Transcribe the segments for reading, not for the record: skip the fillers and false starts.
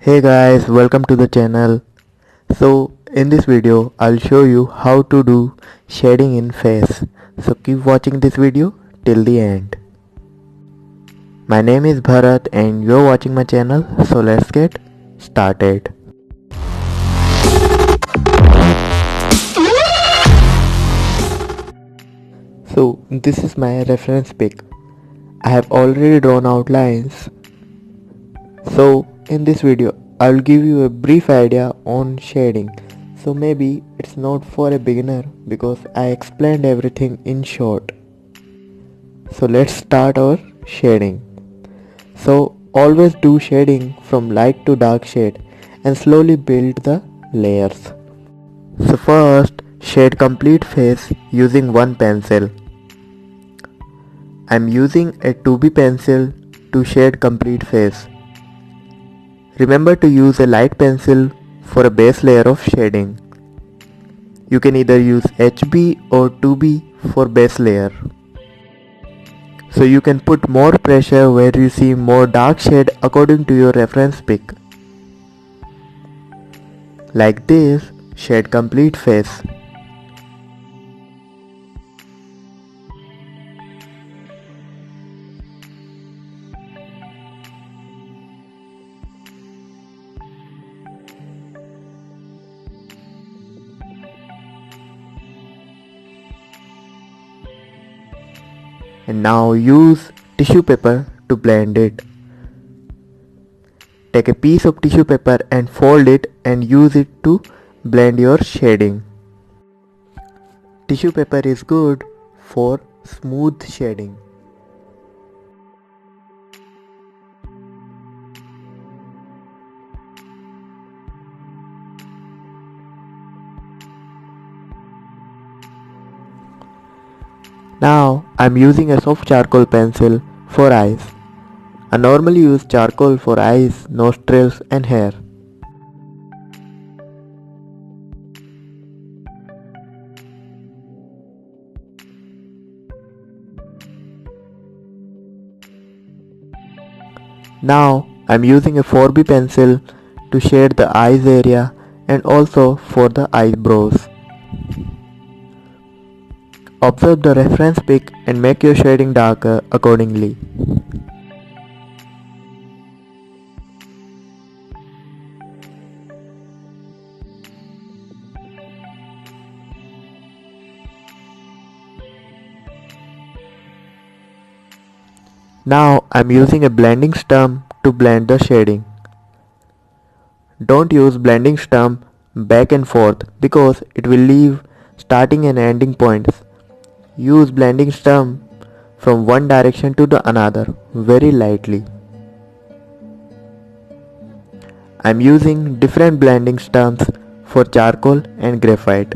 Hey guys, welcome to the channel. So in this video I'll show you how to do shading in face. So keep watching this video till the end. My name is Bharat and you're watching my channel, so let's get started. So this is my reference pic. I have already drawn outlines. So in this video I'll give you a brief idea on shading. So maybe it's not for a beginner because I explained everything in short. So let's start our shading. So always do shading from light to dark shade and slowly build the layers. So first shade complete face using one pencil. I'm using a 2B pencil to shade complete face. Remember to use a light pencil for a base layer of shading. You can either use HB or 2B for base layer. So you can put more pressure where you see more dark shade according to your reference pic. Like this, shade complete face. And now use tissue paper to blend it. Take a piece of tissue paper and fold it and use it to blend your shading. Tissue paper is good for smooth shading. Now I'm using a soft charcoal pencil for eyes. I normally use charcoal for eyes, nostrils and hair. Now I'm using a 4B pencil to shade the eyes area and also for the eyebrows. Observe the reference pic and make your shading darker accordingly. Now I'm using a blending stump to blend the shading. Don't use blending stump back and forth because it will leave starting and ending points. Use blending stump from one direction to the another very lightly. I'm using different blending stumps for charcoal and graphite.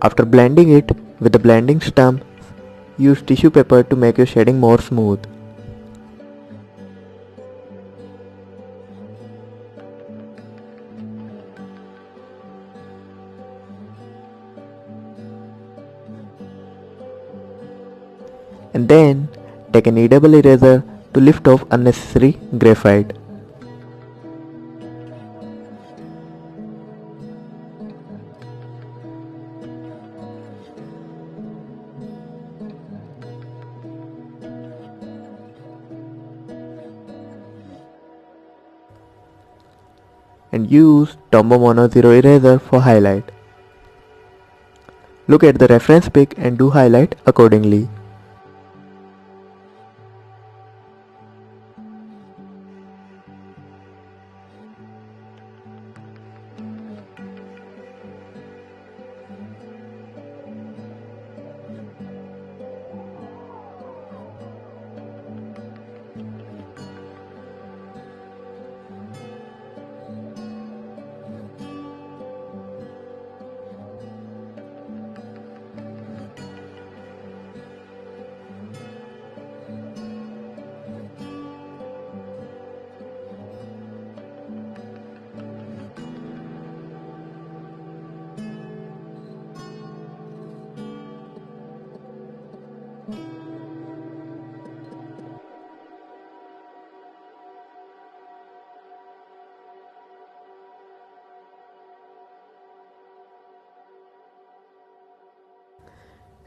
After blending it with the blending stump, use tissue paper to make your shading more smooth. And then take a kneadable eraser to lift off unnecessary graphite. And use Tombow Mono 0 eraser for highlight. Look at the reference pic and do highlight accordingly.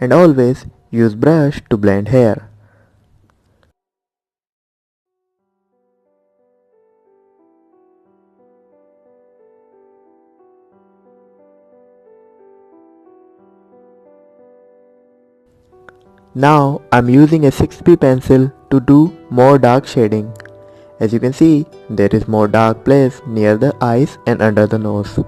And always use brush to blend hair. Now I'm using a 6B pencil to do more dark shading. As you can see, there is more dark place near the eyes and under the nose.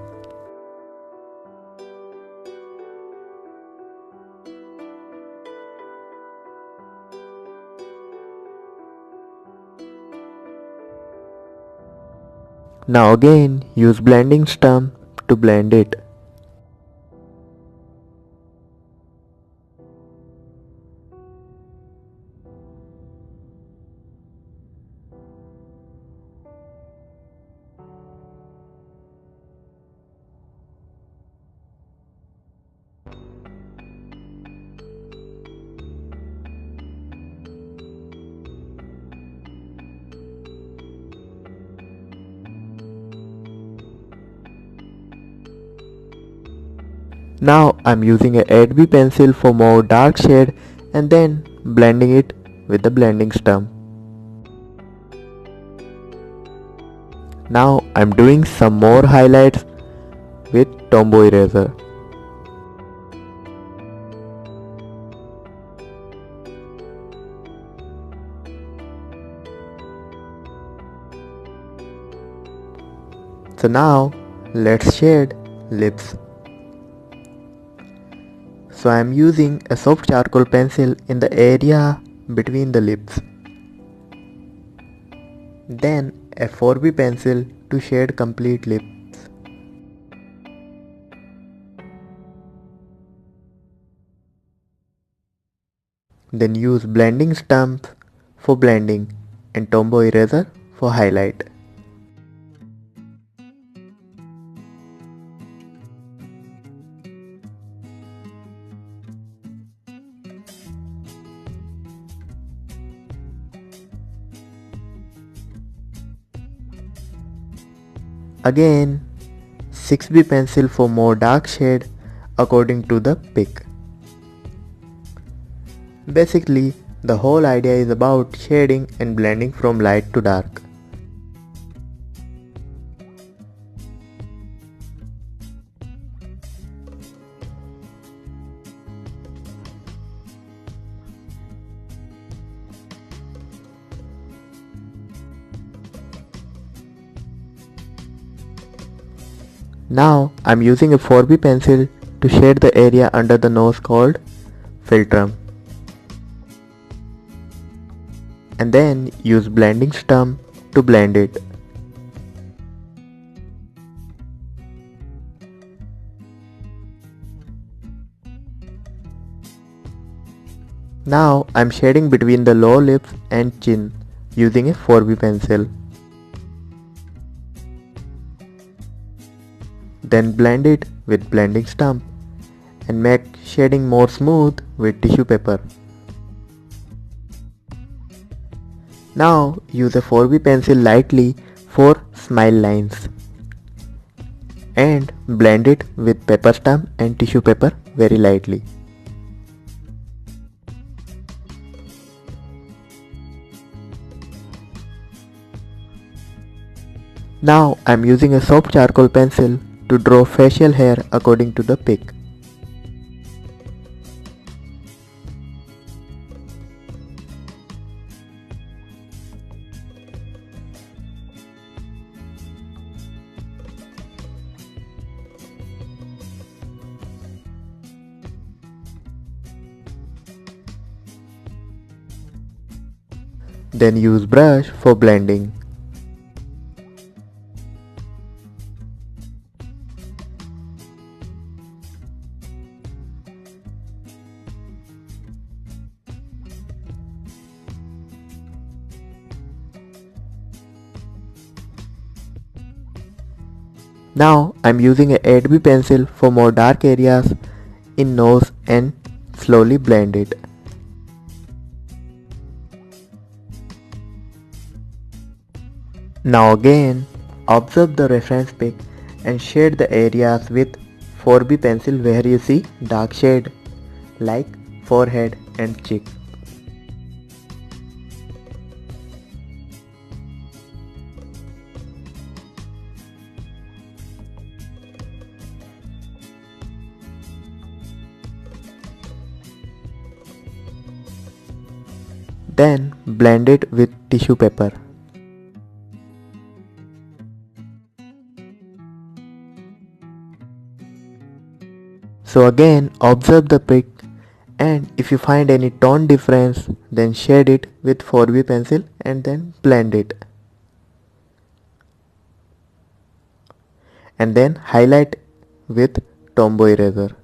Now again use blending stump to blend it. Now I'm using a 8B pencil for more dark shade and then blending it with the blending stump. Now I'm doing some more highlights with Tombow eraser. So now let's shade lips. So I am using a soft charcoal pencil in the area between the lips. Then a 4B pencil to shade complete lips. Then use blending stump for blending and Tombow eraser for highlight. Again 6B pencil for more dark shade according to the pick. Basically, the whole idea is about shading and blending from light to dark. Now I'm using a 4B pencil to shade the area under the nose called philtrum. And then use blending stump to blend it. Now I'm shading between the lower lips and chin using a 4B pencil. Then blend it with blending stump and make shading more smooth with tissue paper. Now use a 4B pencil lightly for smile lines and blend it with paper stump and tissue paper very lightly. Now I'm using a soft charcoal pencil to draw facial hair according to the pick. Then use brush for blending. Now I'm using a 8B pencil for more dark areas in nose and slowly blend it. Now again, observe the reference pic and shade the areas with 4B pencil where you see dark shade like forehead and cheek. Then blend it with tissue paper. So again, observe the pic, and if you find any tone difference, then shade it with 4B pencil and then blend it. And then highlight with Tombow eraser.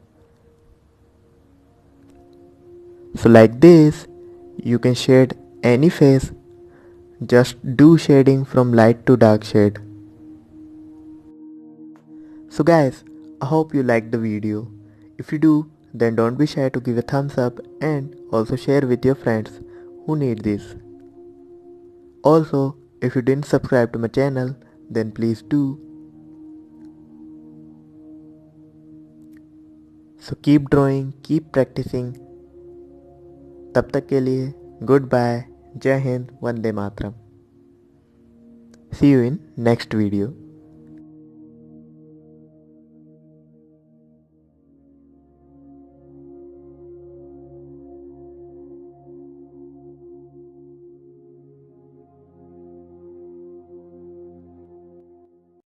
So like this, you can shade any face. Just do shading from light to dark shade. So guys, I hope you liked the video. If you do, then don't be shy to give a thumbs up and also share with your friends who need this. Also, if you didn't subscribe to my channel, then please do. So keep drawing, keep practicing. तब तक के लिए good bye, जय Hind, Vande Mataram. See you in next video.